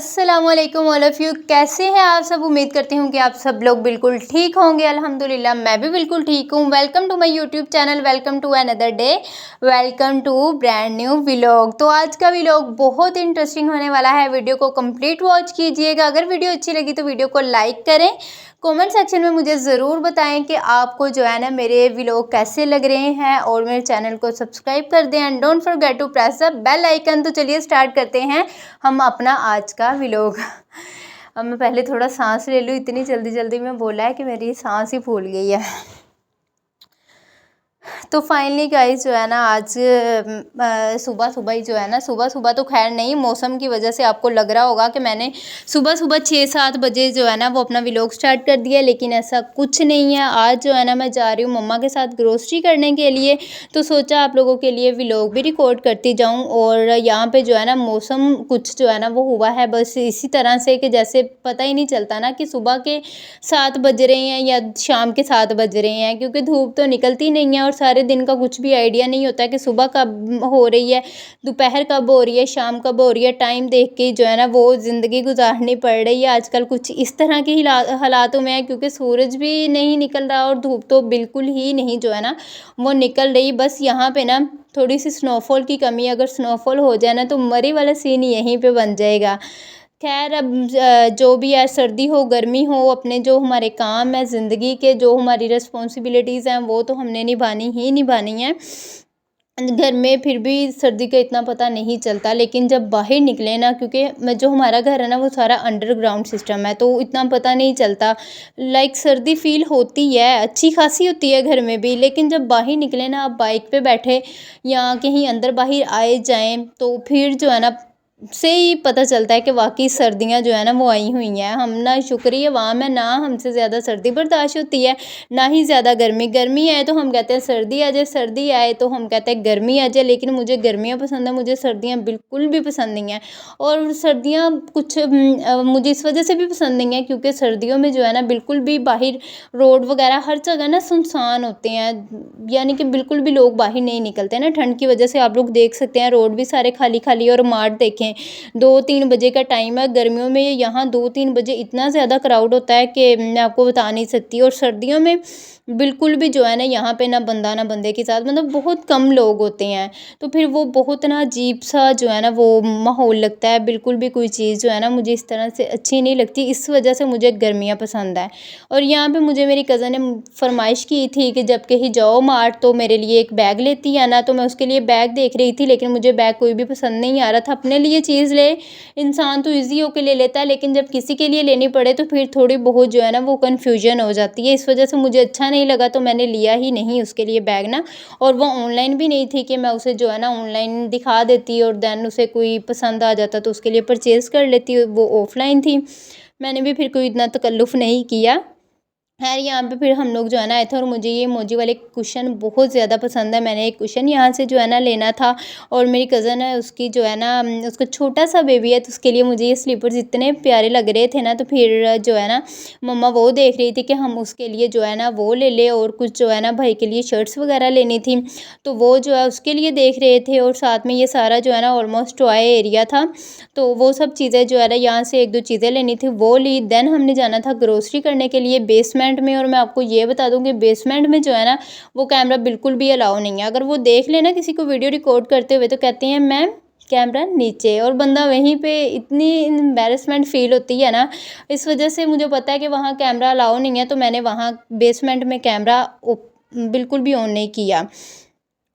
अस्सलामुअलैकुम all of you. कैसे हैं आप सब? उम्मीद करती हूँ कि आप सब लोग बिल्कुल ठीक होंगे। अल्हम्दुलिल्लाह मैं भी बिल्कुल ठीक हूँ। Welcome to my YouTube channel, welcome to another day, welcome to brand new vlog. तो आज का व्लॉग बहुत इंटरेस्टिंग होने वाला है, वीडियो को कंप्लीट वॉच कीजिएगा। अगर वीडियो अच्छी लगी तो वीडियो को लाइक करें, कमेंट सेक्शन में मुझे ज़रूर बताएं कि आपको जो है ना मेरे व्लॉग कैसे लग रहे हैं, और मेरे चैनल को सब्सक्राइब कर दें and don't forget to press the bell icon. तो चलिए स्टार्ट करते हैं हम अपना आज का व्लॉग। अब मैं पहले थोड़ा सांस ले लूँ, इतनी जल्दी जल्दी में बोला है कि मेरी सांस ही फूल गई है। तो फाइनली गाइस जो है ना आज सुबह सुबह ही जो है ना, सुबह सुबह तो खैर नहीं, मौसम की वजह से आपको लग रहा होगा कि मैंने सुबह सुबह 6-7 बजे जो है ना वो अपना व्लॉग स्टार्ट कर दिया, लेकिन ऐसा कुछ नहीं है। आज जो है ना मैं जा रही हूँ मम्मा के साथ ग्रोसरी करने के लिए, तो सोचा आप लोगों के लिए व्लॉग भी रिकॉर्ड करती जाऊँ। और यहाँ पे जो है ना मौसम कुछ जो है ना वो हुआ है बस इसी तरह से कि जैसे पता ही नहीं चलता ना कि सुबह के 7 बज रहे हैं या शाम के 7 बज रहे हैं, क्योंकि धूप तो निकलती नहीं है और सारे दिन का कुछ भी आइडिया नहीं होता कि सुबह कब हो रही है, दोपहर कब हो रही है, शाम कब हो रही है। टाइम देख के जो है ना वो ज़िंदगी गुजारनी पड़ रही है आजकल। कुछ इस तरह के हालातों में है, क्योंकि सूरज भी नहीं निकल रहा और धूप तो बिल्कुल ही नहीं जो है ना वो निकल रही। बस यहाँ पे ना थोड़ी सी स्नोफॉल की कमी, अगर स्नोफॉल हो जाए ना तो मरी वाला सीन यहीं पे बन जाएगा। खैर अब जो भी है, सर्दी हो गर्मी हो, अपने जो हमारे काम है ज़िंदगी के, जो हमारी रिस्पॉन्सिबिलिटीज़ हैं वो तो हमने निभानी ही निभानी है। घर में फिर भी सर्दी का इतना पता नहीं चलता, लेकिन जब बाहर निकले ना, क्योंकि मैं जो हमारा घर है ना वो सारा अंडरग्राउंड सिस्टम है, तो इतना पता नहीं चलता। लाइक सर्दी फील होती है, अच्छी खासी होती है घर में भी, लेकिन जब बाहर निकले ना, आप बाइक पे बैठे या कहीं अंदर बाहर आए जाएं, तो फिर जो है ना से ही पता चलता है कि वाकई सर्दियाँ जो है ना वो आई हुई हैं। हम ना शुक्र अवाम है, ना हमसे ज़्यादा सर्दी बर्दाश्त होती है, ना ही ज़्यादा गर्मी। गर्मी आए तो हम कहते हैं सर्दी आ जाए, सर्दी आए तो हम कहते हैं गर्मी आ जाए, लेकिन मुझे गर्मियाँ पसंद है, मुझे सर्दियाँ बिल्कुल भी पसंद नहीं हैं। और सर्दियाँ कुछ मुझे इस वजह से भी पसंद नहीं है क्योंकि सर्दियों में जो है ना बिल्कुल भी बाहर रोड वगैरह हर जगह ना सुनसान होते हैं, यानी कि बिल्कुल भी लोग बाहर नहीं निकलते हैं ना ठंड की वजह से। आप लोग देख सकते हैं रोड भी सारे खाली खाली, और मार्ट देखें 2-3 बजे का टाइम है। गर्मियों में यहाँ 2-3 बजे इतना ज़्यादा क्राउड होता है कि मैं आपको बता नहीं सकती। और सर्दियों में बिल्कुल भी जो है ना यहाँ पे ना बंदा ना बंदे के साथ, मतलब बहुत कम लोग होते हैं, तो फिर वो बहुत ना अजीब सा जो है ना वो माहौल लगता है। बिल्कुल भी कोई चीज़ जो है ना मुझे इस तरह से अच्छी नहीं लगती, इस वजह से मुझे गर्मियाँ पसंद है। और यहाँ पे मुझे मेरी कज़न ने फरमाइश की थी कि जब कहीं जाओ मार्ट तो मेरे लिए एक बैग लेती है ना, तो मैं उसके लिए बैग देख रही थी, लेकिन मुझे बैग कोई भी पसंद नहीं आ रहा था। अपने लिए चीज़ ले इंसान तो ईज़ी होके ले लेता है, लेकिन जब किसी के लिए लेनी पड़े तो फिर थोड़ी बहुत जो है ना वो कन्फ्यूजन हो जाती है। इस वजह से मुझे अच्छा नहीं लगा, तो मैंने लिया ही नहीं उसके लिए बैग ना। और वो ऑनलाइन भी नहीं थी कि मैं उसे जो है ना ऑनलाइन दिखा देती और देन उसे कोई पसंद आ जाता तो उसके लिए परचेज़ कर लेती, वो ऑफ़लाइन थी। मैंने भी फिर कोई इतना तकल्लुफ़ नहीं किया। खैर यहाँ पे फिर हम लोग जो है ना आए थे, और मुझे ये मोजी वाले कुशन बहुत ज़्यादा पसंद है। मैंने एक कुशन यहाँ से जो है ना लेना था, और मेरी कज़न है उसकी जो है ना उसका छोटा सा बेबी है, तो उसके लिए मुझे ये स्लीपर्स इतने प्यारे लग रहे थे ना, तो फिर जो है ना मम्मा वो देख रही थी कि हम उसके लिए जो है ना वो ले ले, और कुछ जो है ना भाई के लिए शर्ट्स वगैरह लेनी थी, तो वो जो है उसके लिए देख रहे थे। और साथ में ये सारा जो है ना ऑलमोस्ट टॉय एरिया था, तो वो सब चीज़ें जो है ना यहाँ से 1-2 चीज़ें लेनी थी वो ली। देन हमने जाना था ग्रोसरी करने के लिए बेसमेंट में, और मैं आपको ये बता दूँ कि बेसमेंट में जो है ना वो कैमरा बिल्कुल भी अलाउ नहीं है। अगर वो देख लेना किसी को वीडियो रिकॉर्ड करते हुए तो कहते हैं मैम कैमरा नीचे, और बंदा वहीं पे, इतनी एम्बैरेसमेंट फ़ील होती है ना। इस वजह से मुझे पता है कि वहाँ कैमरा अलाउ नहीं है, तो मैंने वहाँ बेसमेंट में कैमरा बिल्कुल भी ऑन नहीं किया।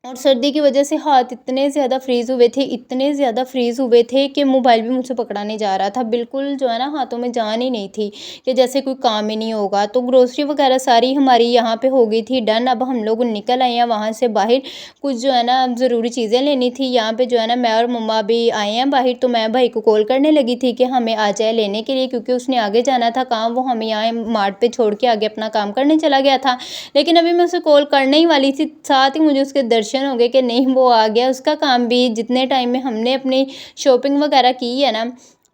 और सर्दी की वजह से हाथ इतने ज़्यादा फ्रीज़ हुए थे, इतने ज़्यादा फ्रीज़ हुए थे कि मोबाइल भी मुझसे पकड़ा नहीं जा रहा था। बिल्कुल जो है ना हाथों में जान ही नहीं थी, कि जैसे कोई काम ही नहीं होगा। तो ग्रोसरी वगैरह सारी हमारी यहाँ पे हो गई थी डन। अब हम लोग निकल आए हैं वहाँ से बाहर, कुछ जो है ना ज़रूरी चीज़ें लेनी थी। यहाँ पे जो है ना मैं और मम्मा भी आए हैं बाहर, तो मैं भाई को कॉल करने लगी थी कि हमें आ जाए लेने के लिए, क्योंकि उसने आगे जाना था काम, वो हमें यहाँ मार्ट पे छोड़ के आगे अपना काम करने चला गया था। लेकिन अभी मैं उसे कॉल करने ही वाली थी, साथ ही मुझे उसके दर्शन हो गए कि नहीं वो आ गया। उसका काम भी जितने टाइम में हमने अपनी शॉपिंग वगैरह की है ना,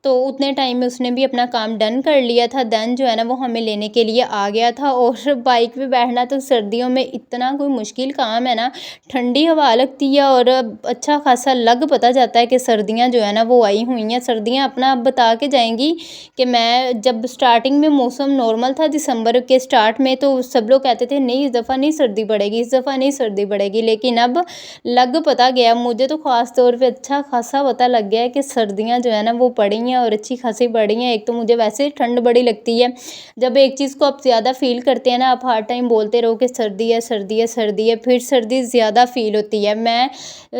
तो उतने टाइम में उसने भी अपना काम डन कर लिया था। देन जो है ना वो हमें लेने के लिए आ गया था। और बाइक पे बैठना तो सर्दियों में इतना कोई मुश्किल काम है ना, ठंडी हवा लगती है और अच्छा खासा लग पता जाता है कि सर्दियाँ जो है ना वो आई हुई हैं। सर्दियाँ अपना अब बता के जाएंगी कि मैं जब स्टार्टिंग में मौसम नॉर्मल था दिसंबर के स्टार्ट में, तो सब लोग कहते थे नहीं इस दफ़ा नहीं सर्दी बढ़ेगी, इस दफ़ा नहीं सर्दी बढ़ेगी, लेकिन अब लग पता गया मुझे तो ख़ास तौर पे अच्छा खासा पता लग गया है कि सर्दियाँ जो है ना वो पड़ी हैं और अच्छी खासी पड़ी हैं। एक तो मुझे वैसे ठंड बड़ी लगती है, जब एक चीज़ को आप ज़्यादा फील करते हैं ना, आप हर टाइम बोलते रहो कि सर्दी है सर्दी है सर्दी है, फिर सर्दी ज़्यादा फील होती है। मैं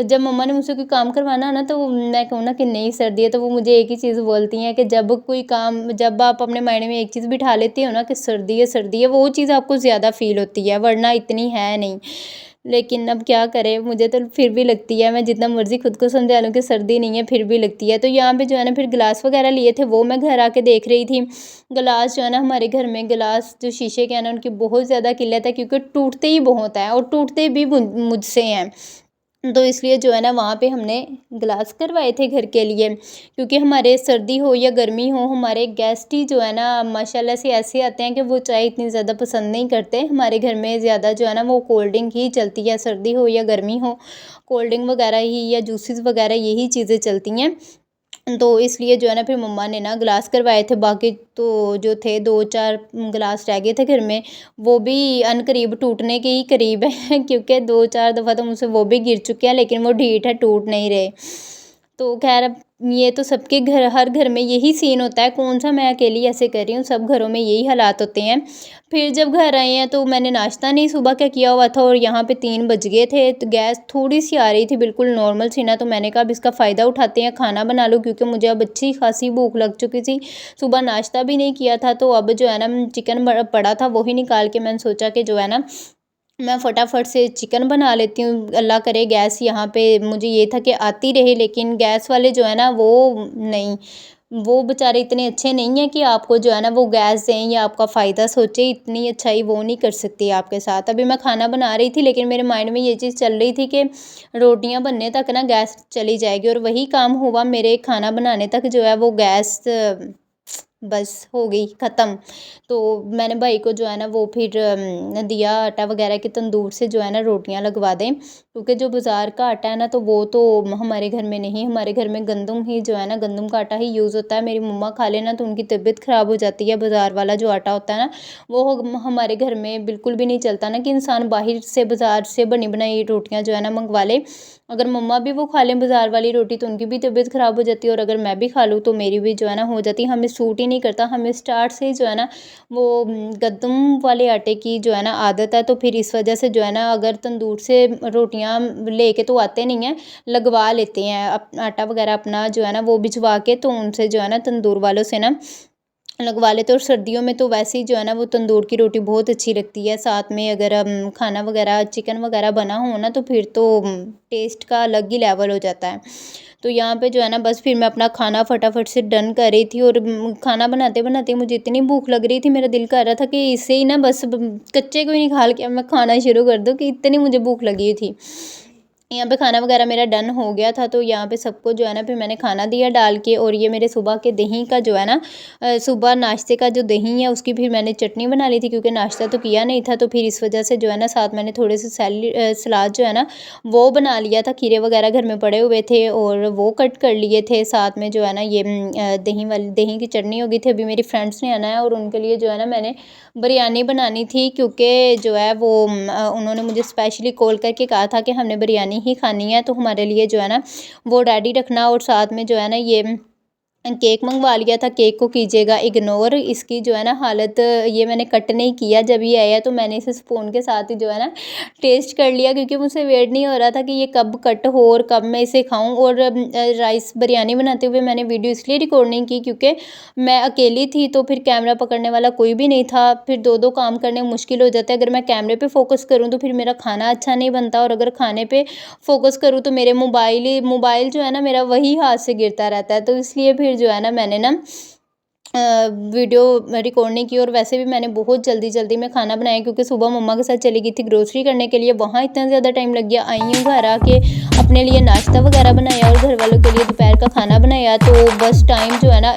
जब मम्मा ने मुझसे कोई काम करवाना है ना, तो मैं कहूँ ना कि नहीं सर्दी है, तो वो मुझे एक ही चीज़ बोलती हैं कि जब आप अपने माइंड में एक चीज़ बिठा लेती हो ना कि सर्दी है, वो चीज़ आपको ज़्यादा फील होती है, वरना इतनी है नहीं। लेकिन अब क्या करें, मुझे तो फिर भी लगती है, मैं जितना मर्ज़ी खुद को समझा लूँ कि सर्दी नहीं है, फिर भी लगती है। तो यहाँ पे जो है ना फिर गिलास वगैरह लिए थे, वो मैं घर आके देख रही थी। गिलास जो है ना, हमारे घर में गिलास जो शीशे के हैं ना, उनकी बहुत ज़्यादा किल्लत है, क्योंकि टूटते ही बहुत हैं और टूटते भी मुझसे हैं। तो इसलिए जो है ना वहाँ पे हमने गिलास करवाए थे घर के लिए, क्योंकि हमारे सर्दी हो या गर्मी हो, हमारे गेस्ट ही जो है ना माशाल्लाह से ऐसे आते हैं कि वो चाय इतनी ज़्यादा पसंद नहीं करते। हमारे घर में ज़्यादा जो है ना वो कोल्ड ड्रिंक ही चलती है, सर्दी हो या गर्मी हो, कोल्ड ड्रिंक वगैरह ही या जूसेस वगैरह यही चीज़ें चलती हैं। तो इसलिए जो है ना फिर मम्मा ने ना गिलास करवाए थे, बाकी तो जो थे 2-4 गिलास रह गए थे घर में, वो भी अनकरीब टूटने के ही करीब है क्योंकि 2-4 दफ़ा तो मुझसे वो भी गिर चुके हैं, लेकिन वो ढीठ है, टूट नहीं रहे। तो ख़ैर अब ये तो सबके घर, हर घर में यही सीन होता है, कौन-सा मैं अकेली ऐसे कर रही हूँ, सब घरों में यही हालात होते हैं। फिर जब घर आए हैं तो मैंने नाश्ता नहीं सुबह का किया हुआ था और यहाँ पे 3 बज गए थे, तो गैस थोड़ी-सी आ रही थी बिल्कुल नॉर्मल सी ना, तो मैंने कहा अब इसका फ़ायदा उठाते हैं, खाना बना लूँ, क्योंकि मुझे अब अच्छी खासी भूख लग चुकी थी। सुबह नाश्ता भी नहीं किया था, तो अब जो है ना चिकन पड़ा था, वही निकाल के मैंने सोचा कि जो है ना मैं फटाफट से चिकन बना लेती हूँ। अल्लाह करे गैस यहाँ पे मुझे ये था कि आती रहे, लेकिन गैस वाले जो है ना वो नहीं, वो बेचारे इतने अच्छे नहीं हैं कि आपको जो है ना वो गैस दें या आपका फ़ायदा सोचे, इतनी अच्छाई वो नहीं कर सकती आपके साथ। अभी मैं खाना बना रही थी, लेकिन मेरे माइंड में ये चीज़ चल रही थी कि रोटियां बनने तक ना गैस चली जाएगी, और वही काम हुआ मेरे, खाना बनाने तक जो है वो गैस बस हो गई ख़त्म। तो मैंने भाई को जो है ना वो फिर दिया आटा वगैरह कि तंदूर से जो है ना रोटियां लगवा दें, क्योंकि जो बाज़ार का आटा है ना तो वो तो हमारे घर में नहीं, हमारे घर में गंदम ही जो है ना, गंदम का आटा ही यूज़ होता है। मेरी मम्मा खा लेना तो उनकी तबीयत ख़राब हो जाती है। बाज़ार वाला जो आटा होता है ना, वो हमारे घर में बिल्कुल भी नहीं चलता ना कि इंसान बाहर से बाज़ार से बनी बनाई रोटियां जो है ना मंगवा ले। अगर मम्मा भी वो खा लें बाज़ार वाली रोटी तो उनकी भी तबीयत ख़राब हो जाती है, और अगर मैं भी खा लूँ तो मेरी भी जो है ना हो जाती है। हमें सूट ही नहीं करता, हमें स्टार्ट से ही जो है ना वो गंदम वाले आटे की जो है ना आदत है, तो फिर इस वजह से जो है ना अगर तंदूर से रोटियां लेके तो आते नहीं हैं, लगवा लेते हैं आटा वगैरह अपना जो है ना वो भिजवा के, तो उनसे जो है ना तंदूर वालों से ना लगवा लेते हैं। और सर्दियों में तो वैसे ही जो है ना वो तंदूर की रोटी बहुत अच्छी लगती है, साथ में अगर खाना वगैरह चिकन वगैरह बना हो ना तो फिर तो टेस्ट का अलग ही लेवल हो जाता है। तो यहाँ पे जो है ना बस फिर मैं अपना खाना फटाफट से डन कर रही थी, और खाना बनाते बनाते मुझे इतनी भूख लग रही थी, मेरा दिल कर रहा था कि इसे ही ना बस कच्चे को ही निकाल के अब मैं खाना शुरू कर दूँ, कि इतनी मुझे भूख लगी थी। यहाँ पे खाना वगैरह मेरा डन हो गया था, तो यहाँ पे सबको जो है ना फिर मैंने खाना दिया डाल के, और ये मेरे सुबह के दही का जो है ना सुबह नाश्ते का जो दही है उसकी फिर मैंने चटनी बना ली थी, क्योंकि नाश्ता तो किया नहीं था, तो फिर इस वजह से जो है ना साथ मैंने थोड़े से सलाद जो है ना वो बना लिया था। खीरे वगैरह घर में पड़े हुए थे और वो कट कर लिए थे, साथ में जो है ना ये दही की चटनी होगी थी। अभी मेरी फ्रेंड्स ने आना है और उनके लिए जो है ना मैंने बिरयानी बनानी थी, क्योंकि जो है वो उन्होंने मुझे स्पेशली कॉल करके कहा था कि हमने बिरयानी ही खानी है, तो हमारे लिए जो है ना वो रेडी रखना। और साथ में जो है ना ये केक मंगवा लिया था, केक को कीजिएगा इग्नोर, इसकी जो है ना हालत, ये मैंने कट नहीं किया, जब ये आया तो मैंने इसे स्पून के साथ ही जो है ना टेस्ट कर लिया, क्योंकि मुझसे वेट नहीं हो रहा था कि ये कब कट हो और कब मैं इसे खाऊं। और राइस बिरयानी बनाते हुए मैंने वीडियो इसलिए रिकॉर्ड नहीं की क्योंकि मैं अकेली थी, तो फिर कैमरा पकड़ने वाला कोई भी नहीं था, फिर दो दो काम करने मुश्किल हो जाता है। अगर मैं कैमरे पे फोकस करूँ तो फिर मेरा खाना अच्छा नहीं बनता, और अगर खाने पे फोकस करूँ तो मेरे मोबाइल जो है ना मेरा वही हाथ से गिरता रहता है। तो इसलिए फिर जो है ना मैंने ना वीडियो रिकॉर्ड नहीं की। और वैसे भी मैंने बहुत जल्दी जल्दी में खाना बनाया, क्योंकि सुबह मम्मा के साथ चली गई थी ग्रोसरी करने के लिए, वहाँ इतना ज़्यादा टाइम लग गया। आई हूँ घर आके अपने लिए नाश्ता वगैरह बनाया और घर वालों के लिए दोपहर का खाना बनाया, तो बस टाइम जो है ना